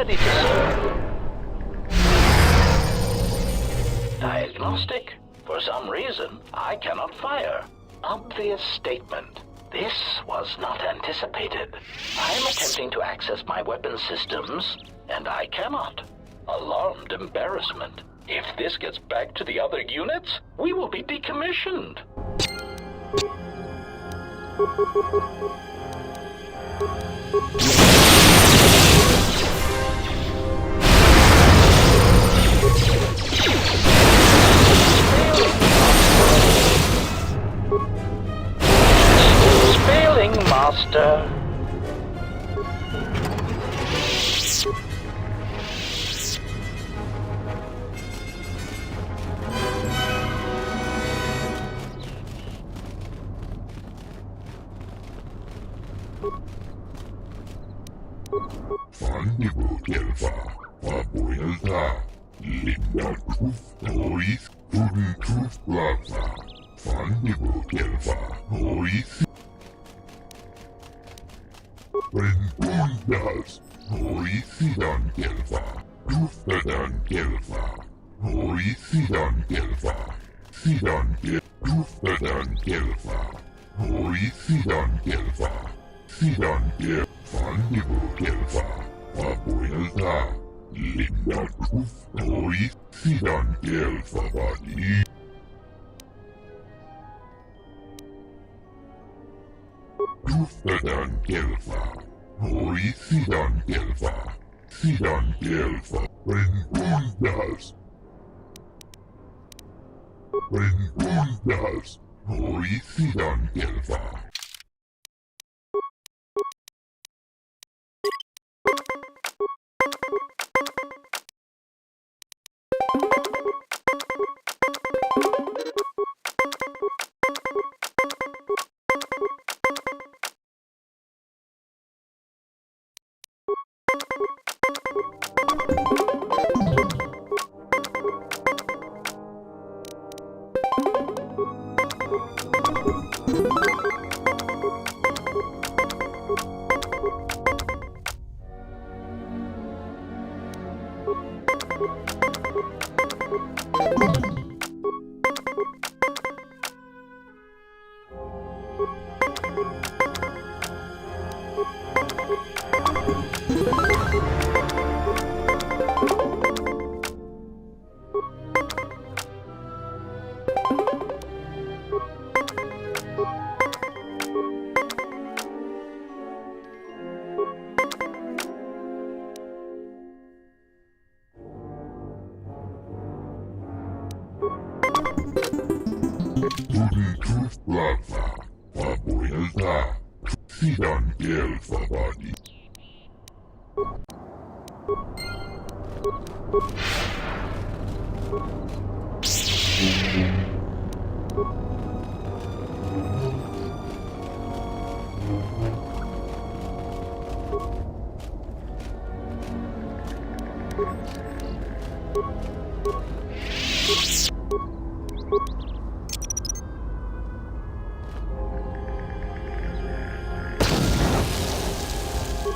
ready to serve. Diagnostic. For some reason, I cannot fire. Obvious statement. This was not anticipated. I am attempting to access my weapon systems, and I cannot. Alarmed embarrassment. If this gets back to the other units, we will be decommissioned. Failing, Master.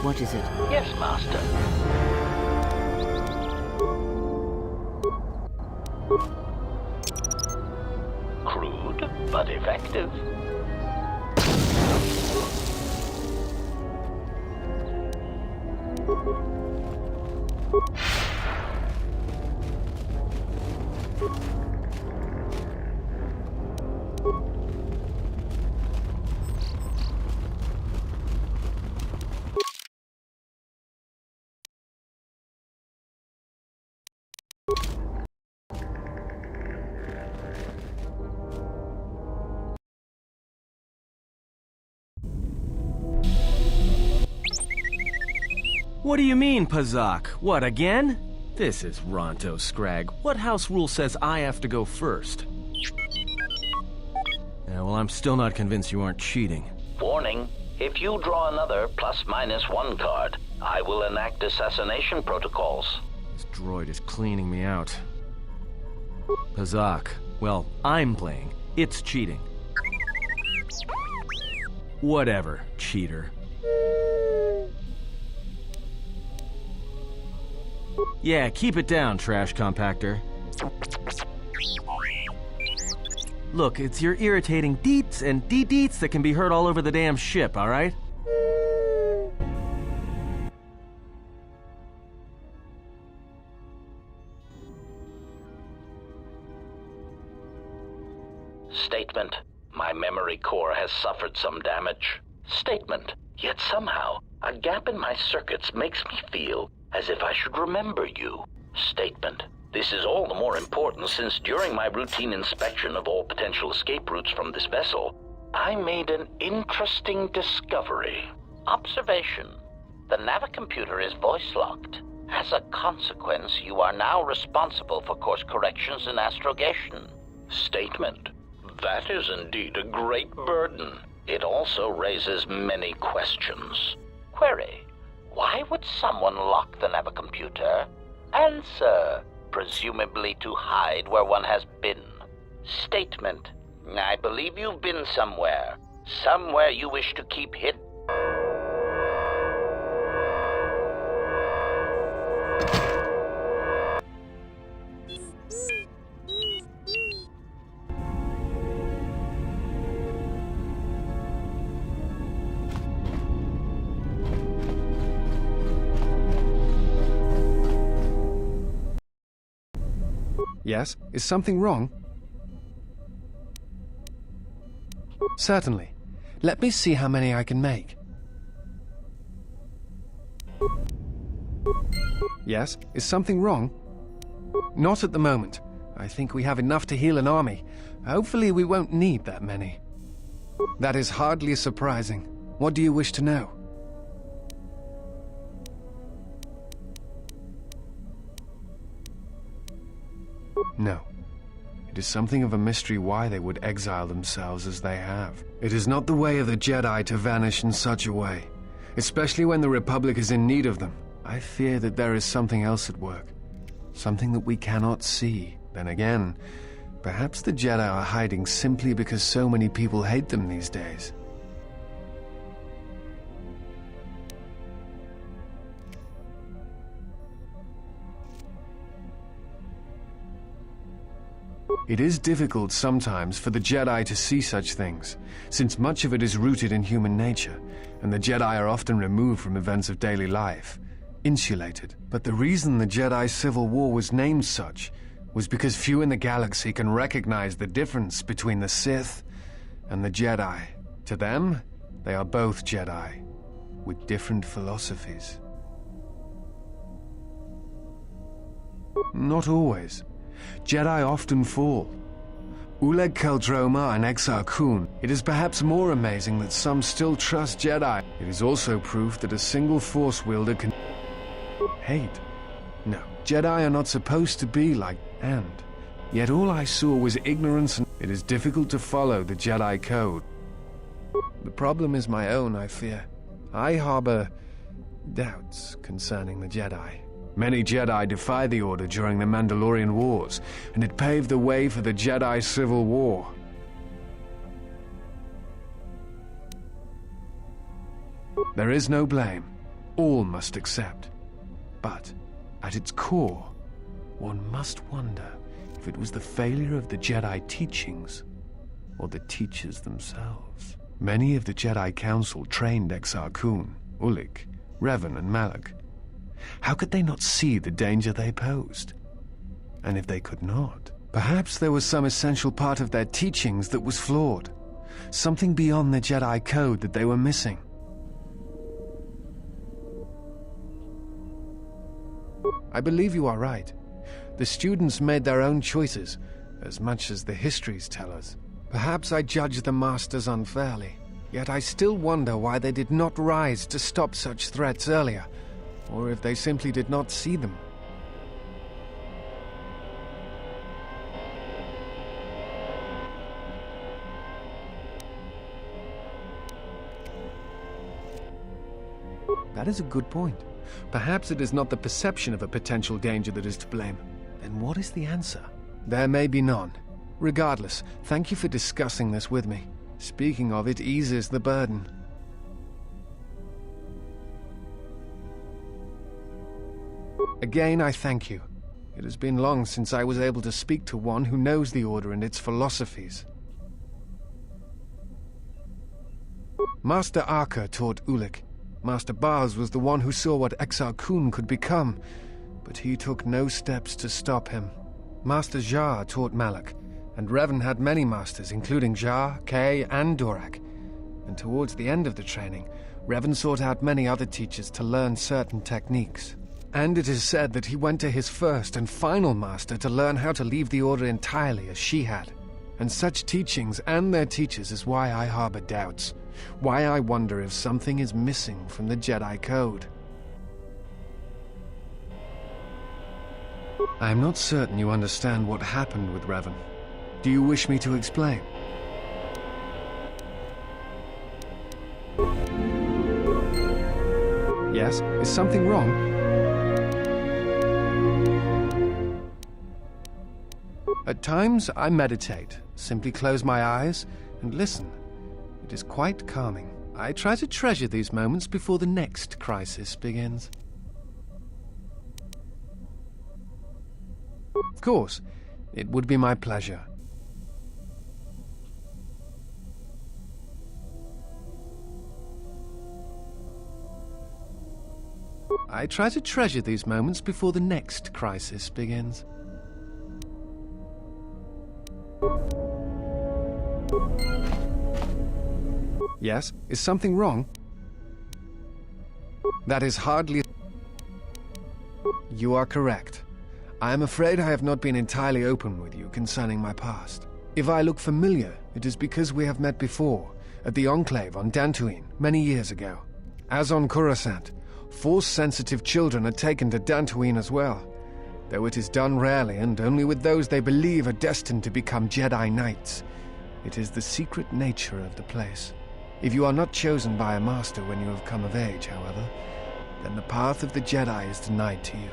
What is it? Yes, Master. Crude, but effective. What do you mean, Pazak? What, again? This is Ronto Scrag. What house rule says I have to go first? Yeah, well, I'm still not convinced you aren't cheating. Warning, if you draw another ±1 card, I will enact assassination protocols. This droid is cleaning me out. Pazak, well, I'm playing. It's cheating. Whatever, cheater. Yeah, keep it down, trash compactor. Look, it's your irritating deets and de-deets that can be heard all over the damn ship, alright? Statement. My memory core has suffered some damage. Statement. Yet somehow, a gap in my circuits makes me feel as if I should remember you. Statement. This is all the more important since during my routine inspection of all potential escape routes from this vessel, I made an interesting discovery. Observation. The navicomputer is voice-locked. As a consequence, you are now responsible for course corrections and astrogation. Statement. That is indeed a great burden. It also raises many questions. Query. Why would someone lock the navicomputer? Answer. Presumably to hide where one has been. Statement. I believe you've been somewhere. Somewhere you wish to keep hidden. Yes? Is something wrong? Certainly. Let me see how many I can make. Yes? Is something wrong? Not at the moment. I think we have enough to heal an army. Hopefully we won't need that many. That is hardly surprising. What do you wish to know? No. It is something of a mystery why they would exile themselves as they have. It is not the way of the Jedi to vanish in such a way, especially when the Republic is in need of them. I fear that there is something else at work, something that we cannot see. Then again, perhaps the Jedi are hiding simply because so many people hate them these days. It is difficult sometimes for the Jedi to see such things, since much of it is rooted in human nature, and the Jedi are often removed from events of daily life, insulated. But the reason the Jedi Civil War was named such was because few in the galaxy can recognize the difference between the Sith and the Jedi. To them, they are both Jedi, with different philosophies. Not always. Jedi often fall. Uleg Keldroma and Exar Kun. It is perhaps more amazing that some still trust Jedi. It is also proof that a single Force wielder can hate. No, Jedi are not supposed to be like and. Yet all I saw was ignorance, and it is difficult to follow the Jedi code. The problem is my own, I fear. I harbor doubts concerning the Jedi. Many Jedi defied the Order during the Mandalorian Wars, and it paved the way for the Jedi Civil War. There is no blame. All must accept. But, at its core, one must wonder if it was the failure of the Jedi teachings or the teachers themselves. Many of the Jedi Council trained Exar Kun, Ulik, Revan, and Malak. How could they not see the danger they posed? And if they could not, perhaps there was some essential part of their teachings that was flawed, something beyond the Jedi code that they were missing. I believe you are right. The students made their own choices, as much as the histories tell us. Perhaps I judge the masters unfairly, yet I still wonder why they did not rise to stop such threats earlier, or if they simply did not see them. That is a good point. Perhaps it is not the perception of a potential danger that is to blame. Then what is the answer? There may be none. Regardless, thank you for discussing this with me. Speaking of it eases the burden. Again, I thank you. It has been long since I was able to speak to one who knows the Order and its philosophies. Master Arka taught Ulik. Master Baz was the one who saw what Exar Kun could become, but he took no steps to stop him. Master Jar taught Malak, and Revan had many masters, including Jar, Kay, and Dorak. And towards the end of the training, Revan sought out many other teachers to learn certain techniques. And it is said that he went to his first and final master to learn how to leave the Order entirely as she had. And such teachings and their teachers is why I harbor doubts, why I wonder if something is missing from the Jedi Code. I am not certain you understand what happened with Revan. Do you wish me to explain? Yes? Is something wrong? At times, I meditate, simply close my eyes and listen. It is quite calming. I try to treasure these moments before the next crisis begins. Of course, it would be my pleasure. I try to treasure these moments before the next crisis begins. Yes? Is something wrong? That is hardly... You are correct. I am afraid I have not been entirely open with you concerning my past. If I look familiar, it is because we have met before, at the Enclave on Dantooine, many years ago. As on Coruscant, Force-sensitive children are taken to Dantooine as well, though it is done rarely and only with those they believe are destined to become Jedi Knights. It is the secret nature of the place. If you are not chosen by a master when you have come of age, however, then the path of the Jedi is denied to you.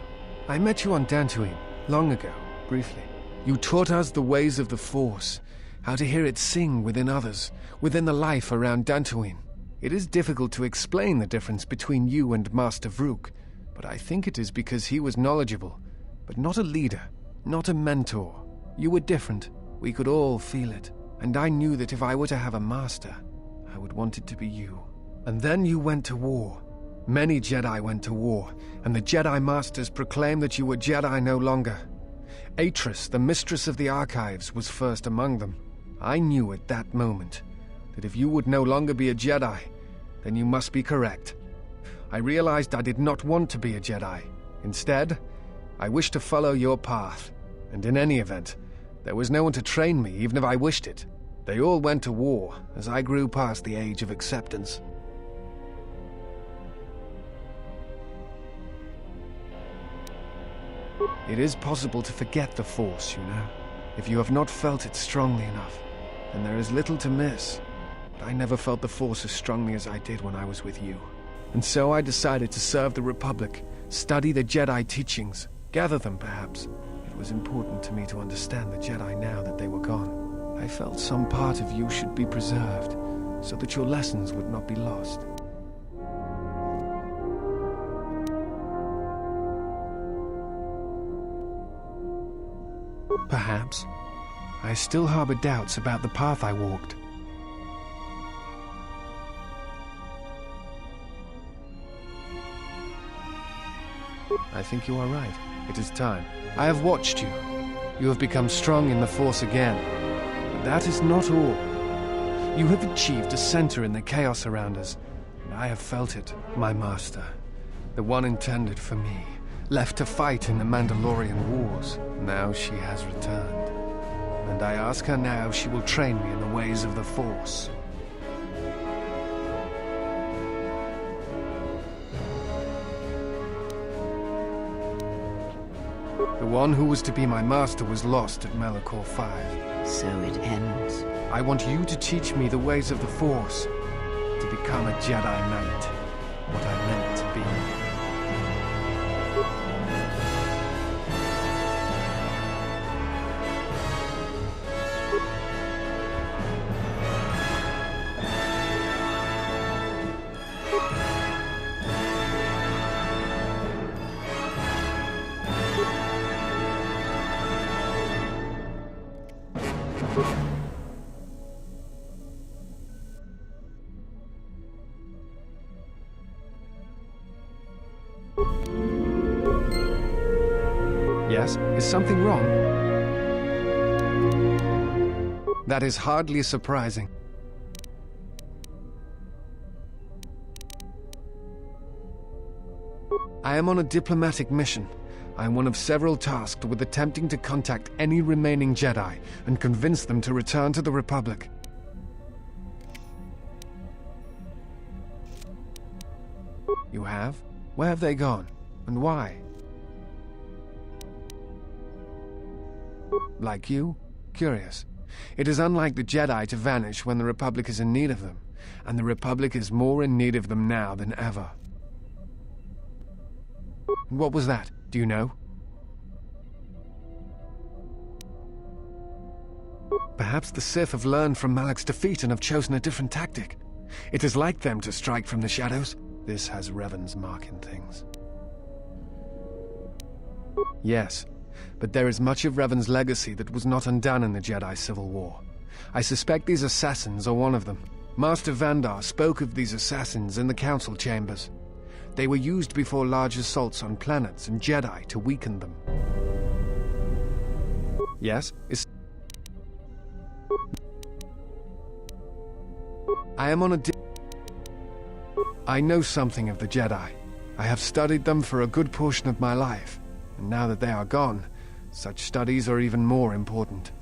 I met you on Dantooine, long ago, briefly. You taught us the ways of the Force, how to hear it sing within others, within the life around Dantooine. It is difficult to explain the difference between you and Master Vrook, but I think it is because he was knowledgeable, but not a leader, not a mentor. You were different. We could all feel it. And I knew that if I were to have a master, I would want it to be you. And then you went to war. Many Jedi went to war, and the Jedi Masters proclaimed that you were Jedi no longer. Atris, the mistress of the archives, was first among them. I knew at that moment that if you would no longer be a Jedi, then you must be correct. I realized I did not want to be a Jedi. Instead, I wished to follow your path, and in any event, there was no one to train me even if I wished it. They all went to war as I grew past the age of acceptance. It is possible to forget the Force, you know. If you have not felt it strongly enough, then there is little to miss. But I never felt the Force as strongly as I did when I was with you. And so I decided to serve the Republic, study the Jedi teachings, gather them perhaps. It was important to me to understand the Jedi now that they were gone. I felt some part of you should be preserved, so that your lessons would not be lost. Perhaps. I still harbor doubts about the path I walked. I think you are right. It is time. I have watched you. You have become strong in the Force again. But that is not all. You have achieved a center in the chaos around us, and I have felt it, my master. The one intended for me, left to fight in the Mandalorian Wars. Now she has returned. And I ask her now if she will train me in the ways of the Force. The one who was to be my master was lost at Malachor 5. So it ends. I want you to teach me the ways of the Force, to become a Jedi Knight, what I meant to be. Yes? Is something wrong? That is hardly surprising. I am on a diplomatic mission. I am one of several tasked with attempting to contact any remaining Jedi and convince them to return to the Republic. You have? Where have they gone? And why? Like you? Curious. It is unlike the Jedi to vanish when the Republic is in need of them, and the Republic is more in need of them now than ever. What was that? Do you know? Perhaps the Sith have learned from Malak's defeat and have chosen a different tactic. It is like them to strike from the shadows. This has Revan's mark in things. Yes, but there is much of Revan's legacy that was not undone in the Jedi Civil War. I suspect these assassins are one of them. Master Vandar spoke of these assassins in the Council Chambers. They were used before large assaults on planets and Jedi to weaken them. Yes? I am on a I know something of the Jedi. I have studied them for a good portion of my life, and now that they are gone, such studies are even more important.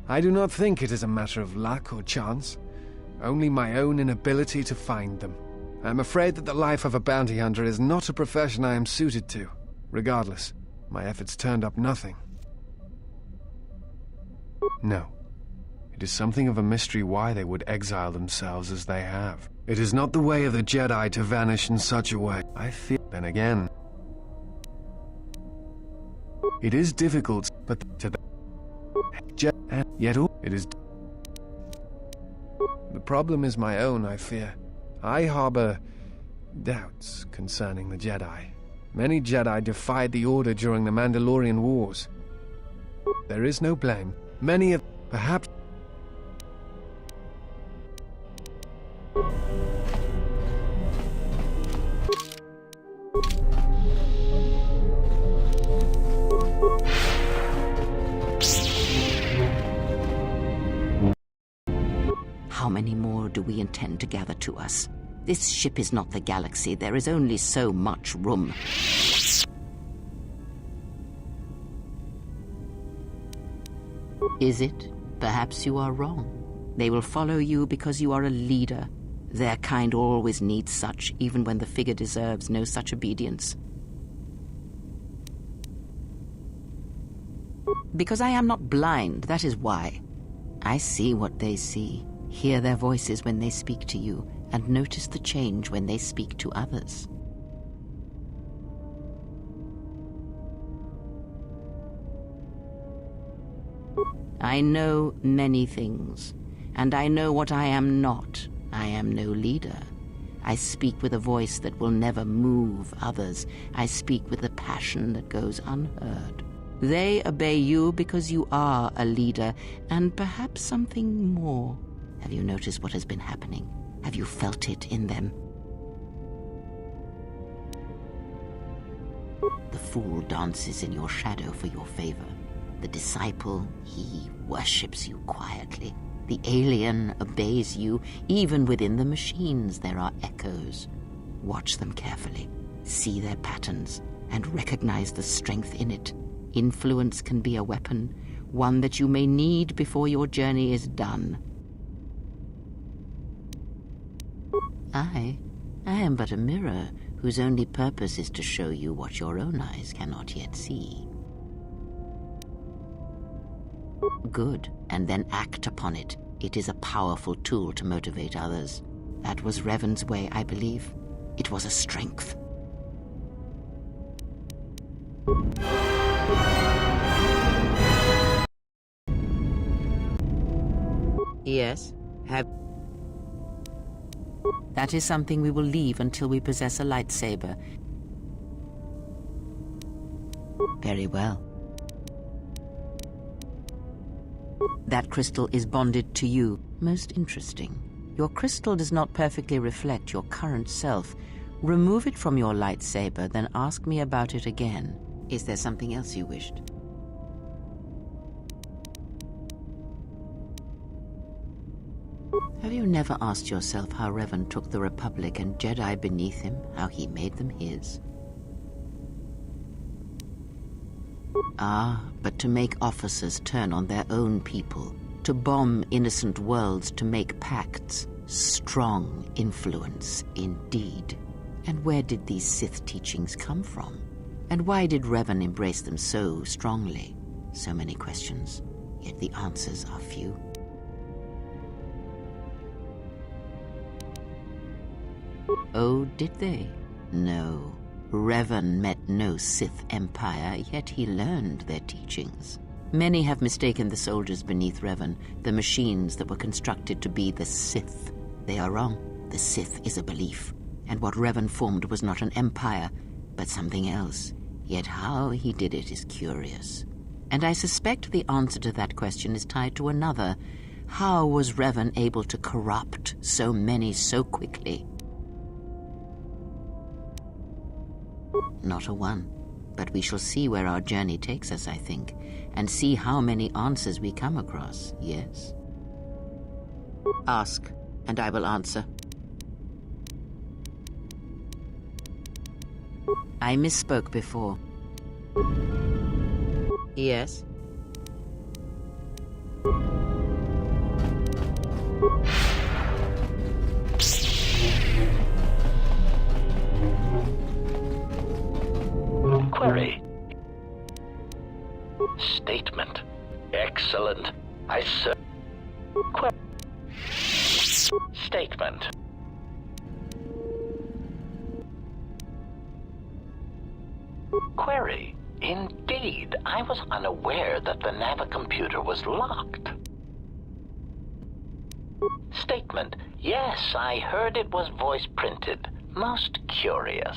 I do not think it is a matter of luck or chance, only my own inability to find them. I am afraid that the life of a bounty hunter is not a profession I am suited to. Regardless, my efforts turned up nothing. No. It is something of a mystery why they would exile themselves as they have. It is not the way of the Jedi to vanish in such a way. I feel... Then again... It is difficult, but to the... and yet all... It is... The problem is my own, I fear. I harbor... doubts concerning the Jedi. Many Jedi defied the Order during the Mandalorian Wars. There is no blame. Many of... Perhaps... How many more do we intend to gather to us? This ship is not the galaxy. There is only so much room. Is it? Perhaps you are wrong. They will follow you because you are a leader. Their kind always needs such, even when the figure deserves no such obedience. Because I am not blind, that is why. I see what they see, hear their voices when they speak to you, and notice the change when they speak to others. I know many things, and I know what I am not. I am no leader. I speak with a voice that will never move others. I speak with a passion that goes unheard. They obey you because you are a leader, and perhaps something more. Have you noticed what has been happening? Have you felt it in them? The fool dances in your shadow for your favor. The disciple, he worships you quietly. The alien obeys you. Even within the machines there are echoes. Watch them carefully. See their patterns and recognize the strength in it. Influence can be a weapon, one that you may need before your journey is done. I am but a mirror whose only purpose is to show you what your own eyes cannot yet see. Good, and then act upon it. It is a powerful tool to motivate others. That was Revan's way, I believe. It was a strength. Yes, That is something we will leave until we possess a lightsaber. Very well. That crystal is bonded to you. Most interesting. Your crystal does not perfectly reflect your current self. Remove it from your lightsaber, then ask me about it again. Is there something else you wished? Have you never asked yourself how Revan took the Republic and Jedi beneath him, how he made them his? Ah, but to make officers turn on their own people, to bomb innocent worlds, to make pacts. Strong influence, indeed. And where did these Sith teachings come from? And why did Revan embrace them so strongly? So many questions, yet the answers are few. Oh, did they? No. Revan met no Sith empire, yet he learned their teachings. Many have mistaken the soldiers beneath Revan, the machines that were constructed to be the Sith. They are wrong. The Sith is a belief, and what Revan formed was not an empire, but something else. Yet how he did it is curious. And I suspect the answer to that question is tied to another. How was Revan able to corrupt so many so quickly? Not a one. But we shall see where our journey takes us, I think, and see how many answers we come across, yes? Ask, and I will answer. I misspoke before. Yes? Query. Statement. Excellent. Statement. Query. Indeed, I was unaware that the navicomputer was locked. Statement. Yes, I heard it was voice printed. Most curious.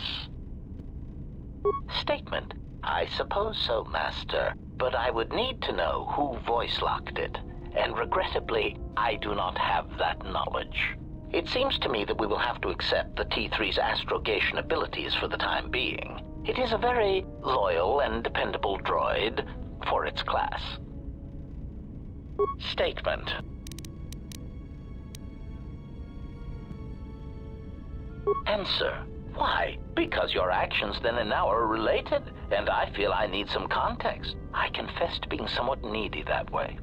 Statement. I suppose so, Master, but I would need to know who voice locked it, and regrettably, I do not have that knowledge. It seems to me that we will have to accept the T3's astrogation abilities for the time being. It is a very loyal and dependable droid for its class. Statement. Answer. Why? Because your actions then and now are related, and I feel I need some context. I confess to being somewhat needy that way.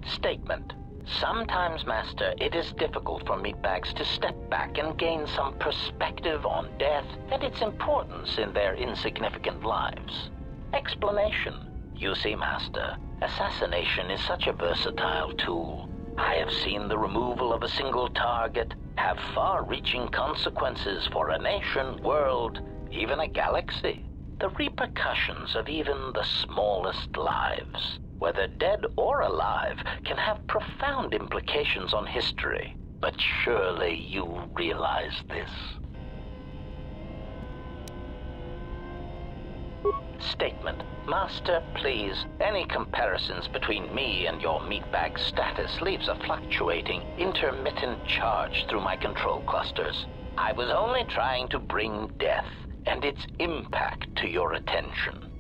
Statement. Sometimes, Master, it is difficult for meatbags to step back and gain some perspective on death and its importance in their insignificant lives. Explanation. You see, Master, assassination is such a versatile tool. I have seen the removal of a single target have far-reaching consequences for a nation, world, even a galaxy. The repercussions of even the smallest lives, whether dead or alive, can have profound implications on history. But surely you realize this. Statement. Master, please, any comparisons between me and your meatbag status leaves a fluctuating, intermittent charge through my control clusters. I was only trying to bring death and its impact to your attention.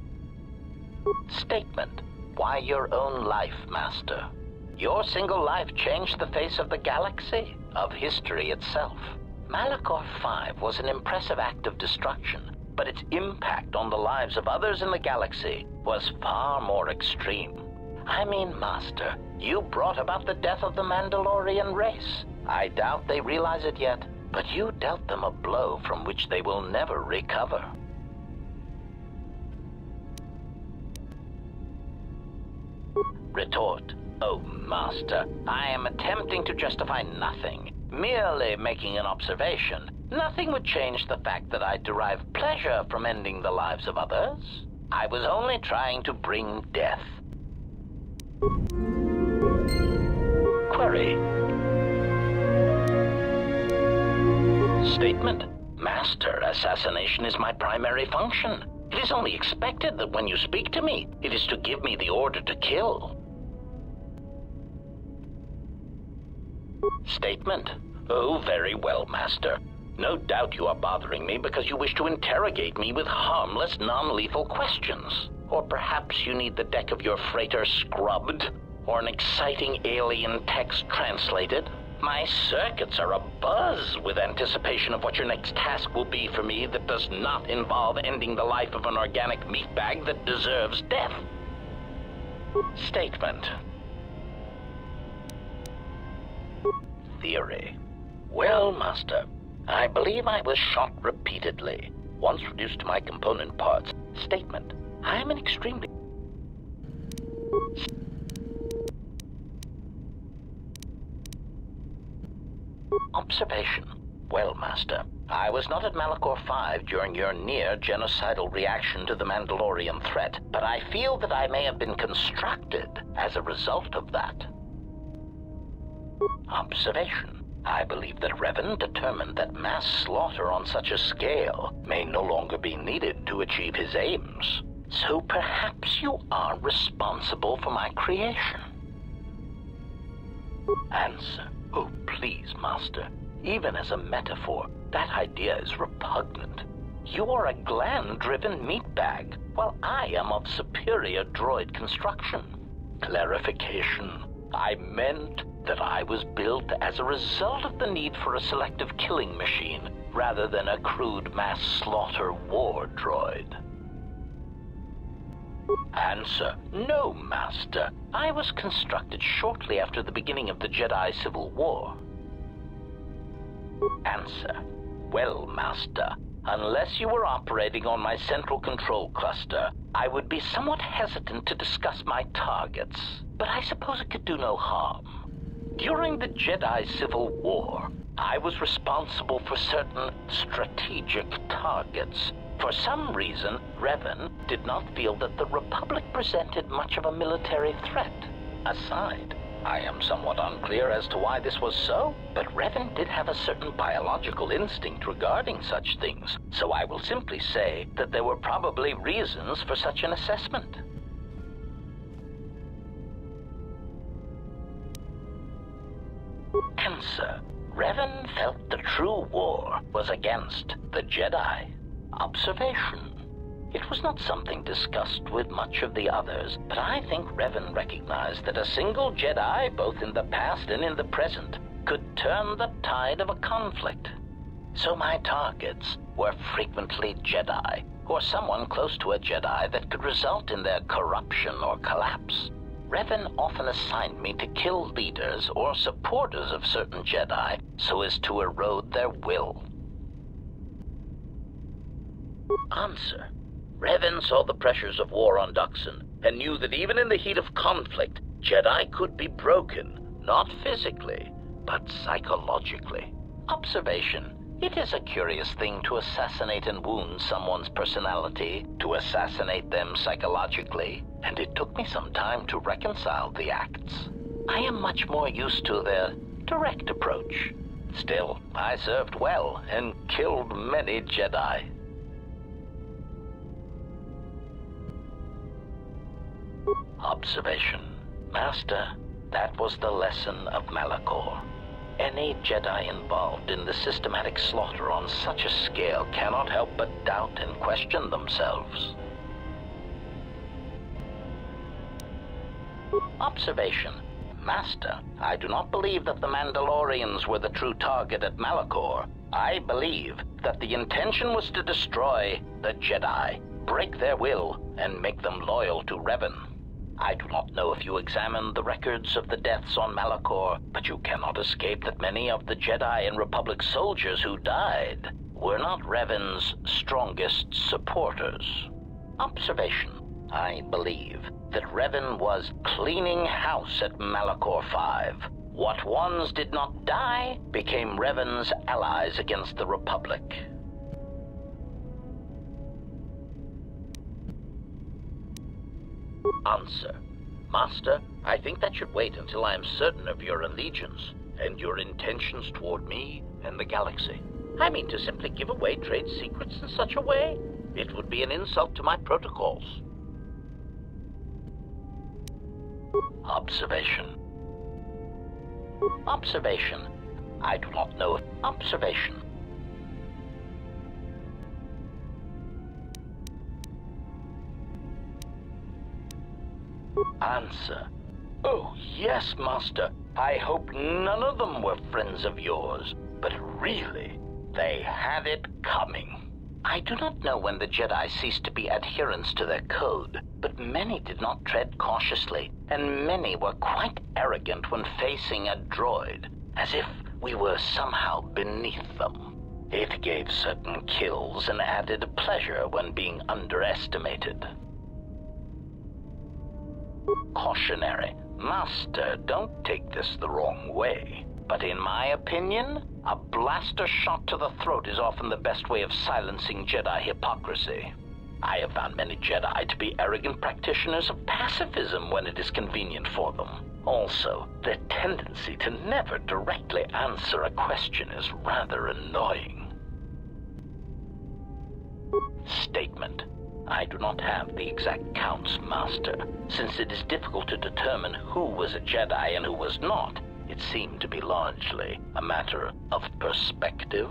Statement. Why your own life, Master? Your single life changed the face of the galaxy, of history itself. Malachor 5 was an impressive act of destruction, but its impact on the lives of others in the galaxy was far more extreme. I mean, Master, you brought about the death of the Mandalorian race. I doubt they realize it yet, but you dealt them a blow from which they will never recover. Retort. Oh, Master, I am attempting to justify nothing, merely making an observation. Nothing would change the fact that I derive pleasure from ending the lives of others. I was only trying to bring death. Query. Statement. Master, assassination is my primary function. It is only expected that when you speak to me, it is to give me the order to kill. Statement. Oh, very well, Master. No doubt you are bothering me because you wish to interrogate me with harmless, non-lethal questions. Or perhaps you need the deck of your freighter scrubbed, or an exciting alien text translated. My circuits are abuzz with anticipation of what your next task will be for me that does not involve ending the life of an organic meatbag that deserves death. Statement. Theory. Well, Master, I believe I was shot repeatedly, once reduced to my component parts. Statement. I am an extremely... Observation. Well, Master, I was not at Malachor 5 during your near-genocidal reaction to the Mandalorian threat, but I feel that I may have been constructed as a result of that. Observation. I believe that Revan determined that mass slaughter on such a scale may no longer be needed to achieve his aims. So perhaps you are responsible for my creation. Answer. Oh, please, Master. Even as a metaphor, that idea is repugnant. You are a gland-driven meatbag, while I am of superior droid construction. Clarification. I meant that I was built as a result of the need for a selective killing machine, rather than a crude mass slaughter war droid. Answer. No, Master. I was constructed shortly after the beginning of the Jedi Civil War. Answer. Well, Master, unless you were operating on my central control cluster, I would be somewhat hesitant to discuss my targets, but I suppose it could do no harm. During the Jedi Civil War, I was responsible for certain strategic targets. For some reason, Revan did not feel that the Republic presented much of a military threat. Aside, I am somewhat unclear as to why this was so, but Revan did have a certain biological instinct regarding such things, so I will simply say that there were probably reasons for such an assessment. Answer. Revan felt the true war was against the Jedi. Observation. It was not something discussed with much of the others, but I think Revan recognized that a single Jedi, both in the past and in the present, could turn the tide of a conflict. So my targets were frequently Jedi, or someone close to a Jedi that could result in their corruption or collapse. Revan often assigned me to kill leaders or supporters of certain Jedi so as to erode their will. Answer. Revan saw the pressures of war on Duxon and knew that even in the heat of conflict, Jedi could be broken, not physically, but psychologically. Observation. It is a curious thing to assassinate and wound someone's personality, to assassinate them psychologically, and it took me some time to reconcile the acts. I am much more used to their direct approach. Still, I served well and killed many Jedi. Observation. Master, that was the lesson of Malachor. Any Jedi involved in the systematic slaughter on such a scale cannot help but doubt and question themselves. Observation. Master, I do not believe that the Mandalorians were the true target at Malachor. I believe that the intention was to destroy the Jedi, break their will, and make them loyal to Revan. I do not know if you examined the records of the deaths on Malachor, but you cannot escape that many of the Jedi and Republic soldiers who died were not Revan's strongest supporters. Observation. I believe that Revan was cleaning house at Malachor 5. What ones did not die became Revan's allies against the Republic. Answer. Master, I think that should wait until I am certain of your allegiance and your intentions toward me and the galaxy. I mean, to simply give away trade secrets in such a way, it would be an insult to my protocols. Observation. Observation. I do not know if... Observation. Answer. Oh, yes, Master. I hope none of them were friends of yours. But really, they had it coming. I do not know when the Jedi ceased to be adherents to their code, but many did not tread cautiously, and many were quite arrogant when facing a droid, as if we were somehow beneath them. It gave certain kills and added pleasure when being underestimated. Cautionary. Master, don't take this the wrong way, but in my opinion, a blaster shot to the throat is often the best way of silencing Jedi hypocrisy. I have found many Jedi to be arrogant practitioners of pacifism when it is convenient for them. Also, their tendency to never directly answer a question is rather annoying. Statement. I do not have the exact counts, Master. Since it is difficult to determine who was a Jedi and who was not, it seemed to be largely a matter of perspective.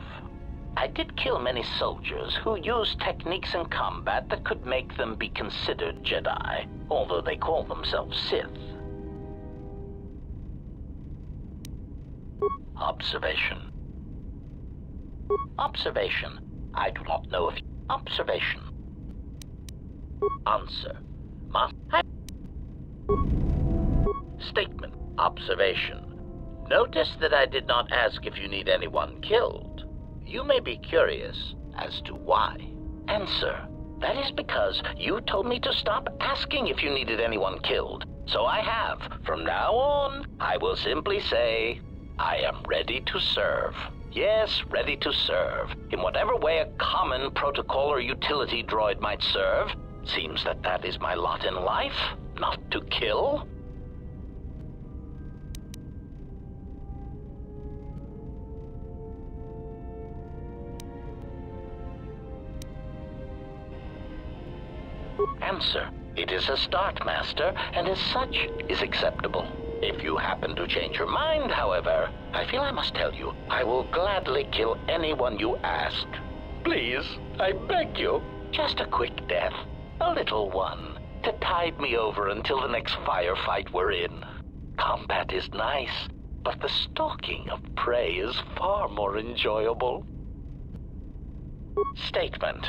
I did kill many soldiers who used techniques in combat that could make them be considered Jedi, although they call themselves Sith. Observation. Observation. I do not know if... Observation. Answer. Statement. Observation. Notice that I did not ask if you need anyone killed. You may be curious as to why. Answer. That is because you told me to stop asking if you needed anyone killed. So I have. From now on, I will simply say, I am ready to serve. Yes, ready to serve. In whatever way a common protocol or utility droid might serve. Seems that that is my lot in life, not to kill. Answer. It is a start, Master, and as such is acceptable. If you happen to change your mind, however, I feel I must tell you, I will gladly kill anyone you ask. Please, I beg you, just a quick death. A little one, to tide me over until the next firefight we're in. Combat is nice, but the stalking of prey is far more enjoyable. Statement.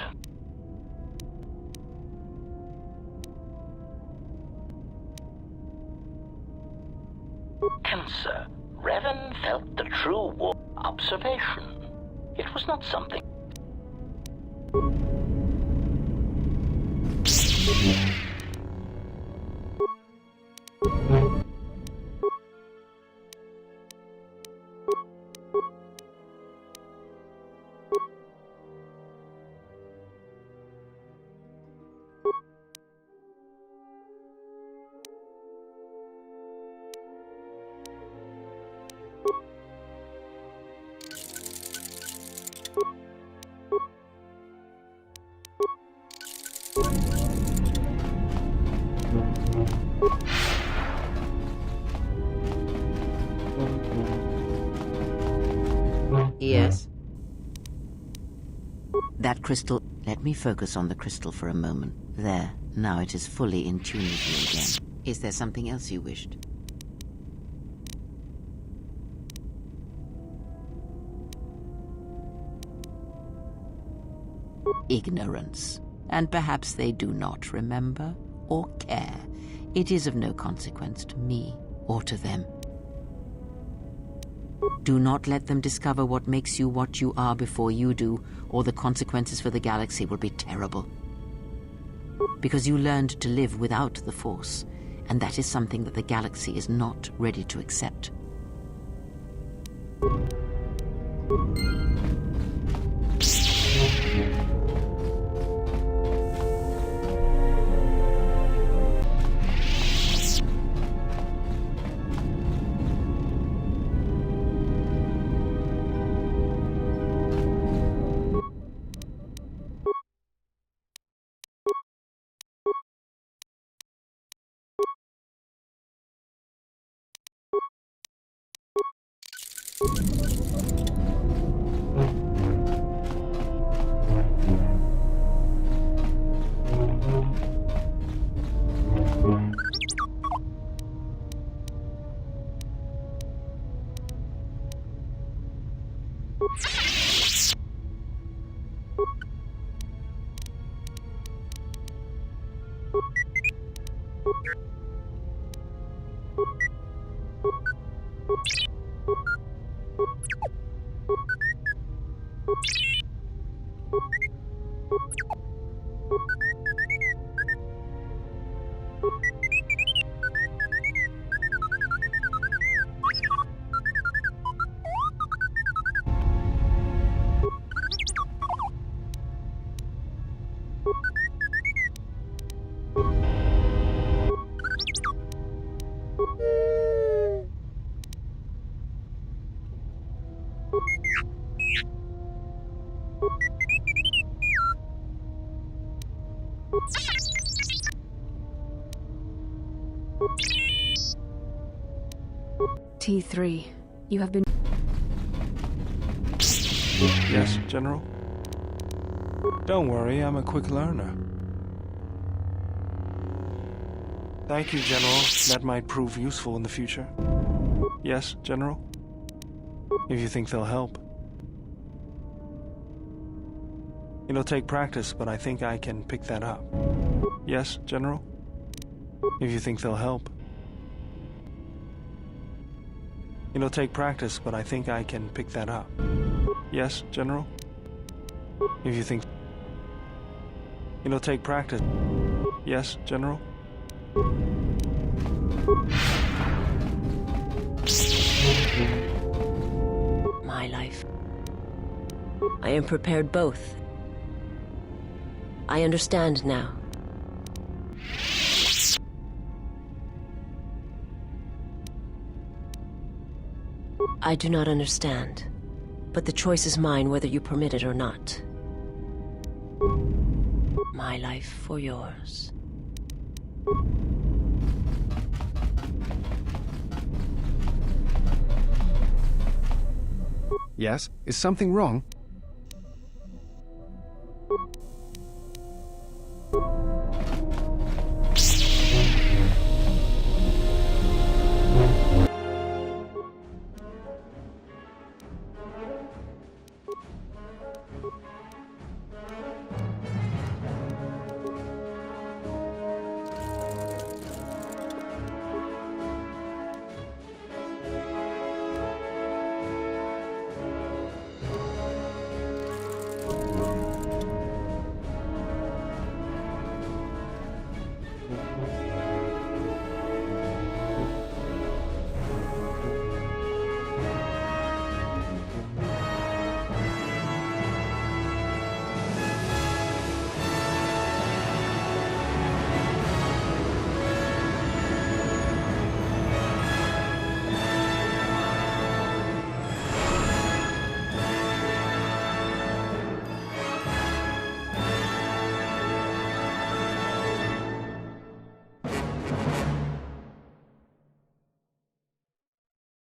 Answer. Revan felt the true war. Observation. It was not something... Yes? That crystal... Let me focus on the crystal for a moment. There. Now it is fully in tune with you again. Is there something else you wished? Ignorance. And perhaps they do not remember or care. It is of no consequence to me or to them. Do not let them discover what makes you what you are before you do, or the consequences for the galaxy will be terrible. Because you learned to live without the Force, and that is something that the galaxy is not ready to accept. T3, you have been... Yes, General? Don't worry, I'm a quick learner. Thank you, General. That might prove useful in the future. Yes, General? If you think they'll help. It'll take practice, but I think I can pick that up. Yes, General? If you think they'll help. It'll take practice, but I think I can pick that up. Yes, General? If you think... It'll take practice. Yes, General? My life. I am prepared both. I understand now. I do not understand, but the choice is mine whether you permit it or not. My life for yours. Yes? Is something wrong?